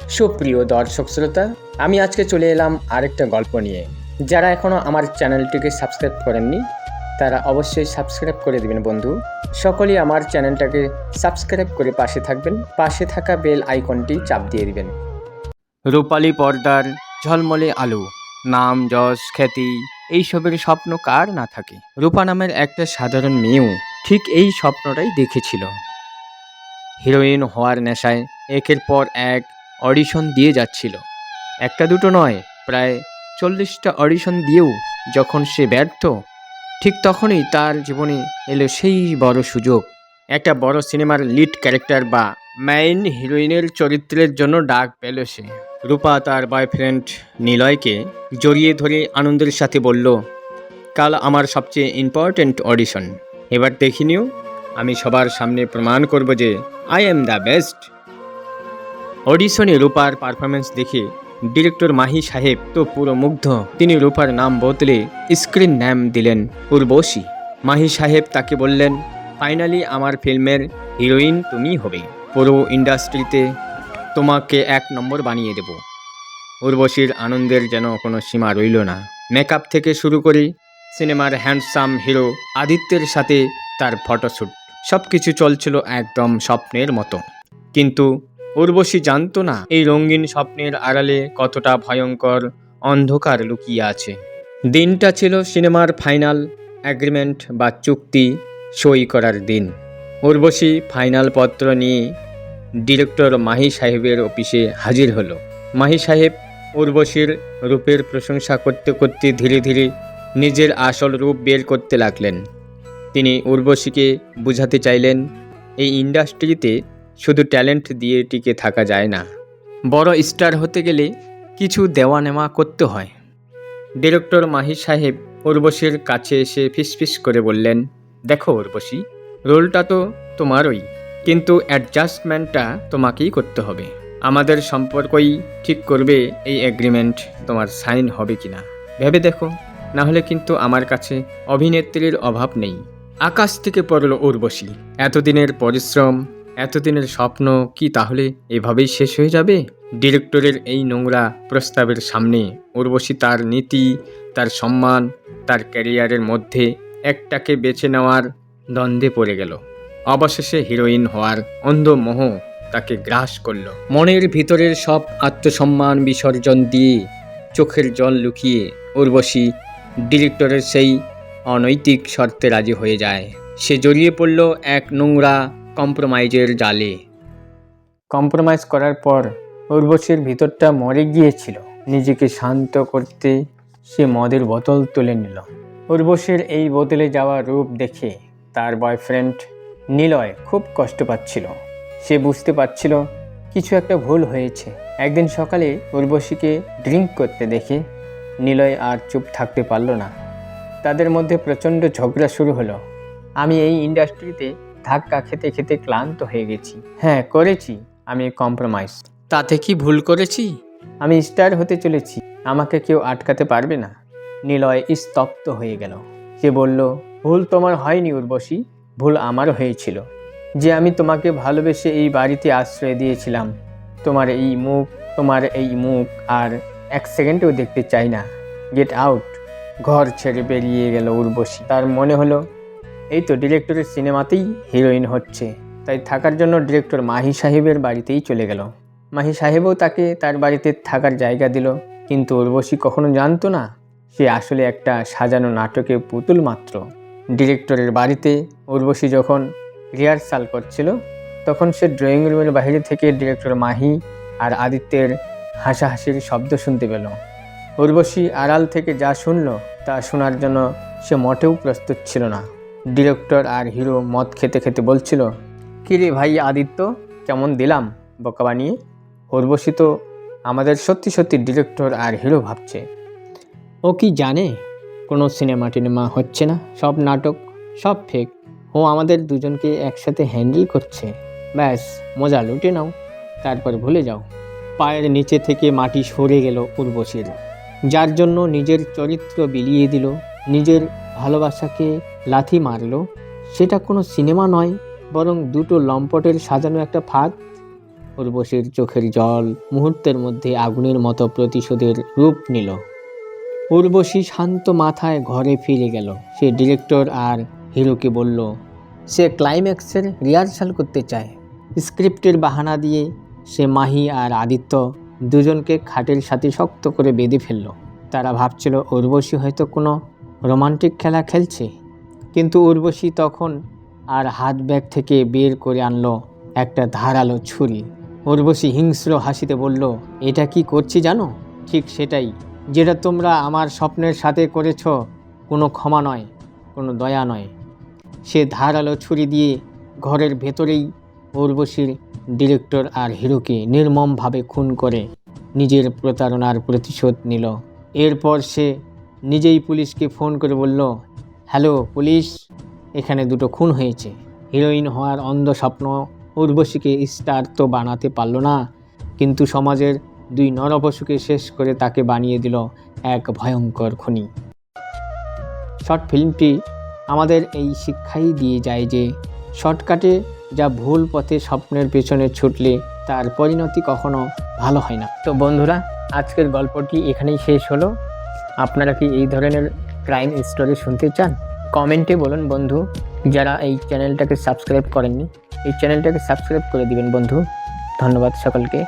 সুপ্রিয় দর্শক শ্রোতা, আমি আজকে চলে এলাম আরেকটা গল্প নিয়ে। যারা এখনও আমার চ্যানেলটিকে সাবস্ক্রাইব করেননি তারা অবশ্যই সাবস্ক্রাইব করে দেবেন বন্ধু। সকলেই আমার চ্যানেলটাকে সাবস্ক্রাইব করে পাশে থাকবেন, পাশে থাকা বেল আইকনটি চাপ দিয়ে দিবেন। রূপালী পর্দার ঝলমলে আলো, নাম যশ খ্যাতি এইসবের স্বপ্ন কার না থাকে। রূপা নামের একটা সাধারণ মেয়েও ঠিক এই স্বপ্নটাই দেখেছিল। হিরোইন হওয়ার নেশায় একের পর এক অডিশন দিয়ে যাচ্ছিল। একটা দুটো নয়, প্রায় 40টা অডিশন দিয়েও যখন সে ব্যর্থ, ঠিক তখনই তার জীবনে এলো সেই বড় সুযোগ। একটা বড় সিনেমার লিড ক্যারেক্টার বা মেইন হিরোইনের চরিত্রের জন্য ডাক পেল সে। রূপা তার বয়ফ্রেন্ড নিলয়কে জড়িয়ে ধরে আনন্দের সাথে বলল, কাল আমার সবচেয়ে ইম্পর্ট্যান্ট অডিশন। এবার দেখি নিও, আমি সবার সামনে প্রমাণ করব যে আই এম দ্য বেস্ট। অডিশনে রূপার পারফরমেন্স দেখে ডিরেক্টর মাহি সাহেব তো পুরো মুগ্ধ। তিনি রূপার নাম বদলে স্ক্রিন নাম দিলেন উর্বশী। মাহি সাহেব তাকে বললেন, ফাইনালি আমার ফিল্মের হিরোইন তুমি হবে, পুরো ইন্ডাস্ট্রিতে তোমাকে 1 নম্বর বানিয়ে দেব। উর্বশীর আনন্দের যেন কোনো সীমা রইল না। মেকআপ থেকে শুরু করে সিনেমার হ্যান্ডসাম হিরো আদিত্যের সাথে তার ফটোশ্যুট, সব কিছু চলছিল একদম স্বপ্নের মতো। কিন্তু উর্বশী জানতো না এই রঙিন স্বপ্নের আড়ালে কতটা ভয়ঙ্কর অন্ধকার লুকিয়ে আছে। দিনটা ছিল সিনেমার ফাইনাল অ্যাগ্রিমেন্ট বা চুক্তি সই করার দিন। উর্বশী ফাইনাল পত্র নিয়ে ডিরেক্টর মাহি সাহেবের অফিসে হাজির হলো। মাহি সাহেব উর্বশীর রূপের প্রশংসা করতে করতে ধীরে ধীরে নিজের আসল রূপ বের করতে লাগলেন। তিনি উর্বশীকে বোঝাতে চাইলেন, এই ইন্ডাস্ট্রিতে শুধু ট্যালেন্ট দিয়ে টিকে থাকা যায় না, বড় স্টার হতে গেলে কিছু দেওয়া নেওয়া করতে হয়। ডিরেক্টর মাহি সাহেব উর্বশীর কাছে এসে ফিসফিস করে বললেন, দেখো উর্বশী, রোলটা তো তোমারই, কিন্তু অ্যাডজাস্টমেন্টটা তোমাকেই করতে হবে। আমাদের সম্পর্কই ঠিক করবে এই এগ্রিমেন্ট তোমার সাইন হবে কিনা। ভেবে দেখো, না হলে কিন্তু আমার কাছে অভিনেত্রীর অভাব নেই। আকাশ থেকে পড়ল উর্বশী। এতদিনের পরিশ্রম, এতদিনের স্বপ্ন কি তাহলে এভাবেই শেষ হয়ে যাবে? ডিরেক্টরের এই নোংরা প্রস্তাবের সামনে উর্বশী তার নীতি, তার সম্মান, তার ক্যারিয়ারের মধ্যে একটাকে বেছে নেওয়ার দ্বন্দ্বে পড়ে গেল। অবশেষে হিরোইন হওয়ার অন্ধ মোহ তাকে গ্রাস করল। মনের ভিতরের সব আত্মসম্মান বিসর্জন দিয়ে, চোখের জল লুকিয়ে উর্বশী ডিরেক্টরের সেই অনৈতিক শর্তে রাজি হয়ে যায়। সে জড়িয়ে পড়ল এক নোংরা কম্প্রোমাইজের জালে। কম্প্রোমাইজ করার পর উর্বশীর ভিতরটা মরে গিয়েছিল। নিজেকে শান্ত করতে সে মদের বোতল তুলে নিল। উর্বশীর এই বদলে যাওয়া রূপ দেখে তার বয়ফ্রেন্ড নিলয় খুব কষ্ট পাচ্ছিল। সে বুঝতে পারছিল কিছু একটা ভুল হয়েছে। একদিন সকালে উর্বশীকে ড্রিঙ্ক করতে দেখে নিলয় আর চুপ থাকতে পারল না। তাদের মধ্যে প্রচণ্ড ঝগড়া শুরু হলো। আমি এই ইন্ডাস্ট্রিতে ধাক্কা খেতে খেতে ক্লান্ত হয়ে গেছি। হ্যাঁ, করেছি আমি কম্প্রোমাইজ। তাতে কি ভুল করেছি? আমি স্টার হতে চলেছি, আমাকে কেউ আটকাতে পারবে না। নিলয় স্তব্ধ হয়ে গেল। সে বলল, ভুল তোমার হয়নি উর্বশী, ভুল আমারও হয়েছিল যে আমি তোমাকে ভালোবেসে এই বাড়িতে আশ্রয় দিয়েছিলাম। তোমার এই মুখ আর 1 সেকেন্ডেও দেখতে চাই না। Get out. ঘর ছেড়ে বেরিয়ে গেল উর্বশী। তার মনে হলো এই তো ডিরেক্টরের সিনেমাতেই হিরোইন হচ্ছে, তাই থাকার জন্য ডিরেক্টর মাহি সাহেবের বাড়িতেই চলে গেল। মাহি সাহেবও তাকে তার বাড়িতে থাকার জায়গা দিল। কিন্তু উর্বশী কখনো জানতো না সে আসলে একটা সাজানো নাটকের পুতুল মাত্র। ডিরেক্টরের বাড়িতে উর্বশী যখন রিহার্সাল করছিল তখন সে ড্রয়িং রুমের বাইরে থেকে ডিরেক্টর মাহি আর আদিত্যের হাসাহাসির শব্দ শুনতে পেল। উর্বশী আড়াল থেকে যা শুনল তা শোনার জন্য সে মোটেও প্রস্তুত ছিল না। ডিরেক্টর আর হিরো মদ খেতে খেতে বলছিল, কিরে ভাই আদিত্য, কেমন দিলাম বোকা বানিয়ে? উর্বশী তো আমাদের সত্যি সত্যি ডিরেক্টর আর হিরো ভাবছে। ও কি জানে কোনো সিনেমা টিনেমা হচ্ছে না, সব নাটক, সব ফেক। ও আমাদের দুজনকে একসাথে হ্যান্ডেল করছে। ব্যাস, মজা লুটে নাও, তারপর ভুলে যাও। পায়ের নিচে থেকে মাটি সরে গেল উর্বশীর। যার জন্য নিজের চরিত্র বিলিয়ে দিল, নিজের ভালোবাসাকে লাথি মারল, সেটা কোনো সিনেমা নয়, বরং দুটো লম্পটের সাজানো একটা ফাঁদ। উর্বশীর চোখের জল মুহূর্তের মধ্যে আগুনের মতো প্রতিশোধের রূপ নিল। উর্বশী শান্ত মাথায় ঘরে ফিরে গেল। সে ডিরেক্টর আর হিরোকে বলল সে ক্লাইম্যাক্সের রিহার্সাল করতে চায়। স্ক্রিপ্টের বাহানা দিয়ে সে মাহি আর আদিত্য দুজনকে খাটের সাথে শক্ত করে বেঁধে ফেলল। তারা ভাবছিল উর্বশী হয়তো কোনো রোমান্টিক খেলা খেলছে, কিন্তু উর্বশী তখন আর হাত ব্যাগ থেকে বের করে আনলো একটা ধারালো ছুরি। উর্বশী হিংস্র হাসিতে বলল, এটা কি করছি জানো? ঠিক সেটাই, যেটা তোমরা আমার স্বপ্নের সাথে করেছ। কোনো ক্ষমা নয়, কোনো দয়া নয়। সে ধারালো ছুরি দিয়ে ঘরের ভেতরেই উর্বশীর ডিরেক্টর আর হিরোকে নির্মমভাবে খুন করে নিজের প্রতারণার প্রতিশোধ নিল। এরপর সে নিজেই পুলিশকে ফোন করে বলল, হ্যালো পুলিশ, এখানে দুটো খুন হয়েছে। হিরোইন হওয়ার অন্ধ স্বপ্ন উর্বশীকে স্টার তো বানাতে পারল না, কিন্তু সমাজের দুই নরপশুকে শেষ করে তাকে বানিয়ে দিল এক ভয়ঙ্কর খুনি। শর্ট ফিল্মটি আমাদের এই শিক্ষাই দিয়ে যায় যে শর্টকাটে যা ভুল পথে স্বপ্নের পেছনে ছুটলে তার পরিণতি কখনো ভালো হয় না। তো বন্ধুরা, আজকের গল্পটি এখানেই শেষ হলো। আপনারা কি এই ধরনের ক্রাইম স্টোরি শুনতে চান? কমেন্টে বলুন বন্ধু। যারা এই চ্যানেলটাকে সাবস্ক্রাইব করেননি, এই চ্যানেলটাকে সাবস্ক্রাইব করে দিবেন বন্ধু। ধন্যবাদ সকলকে।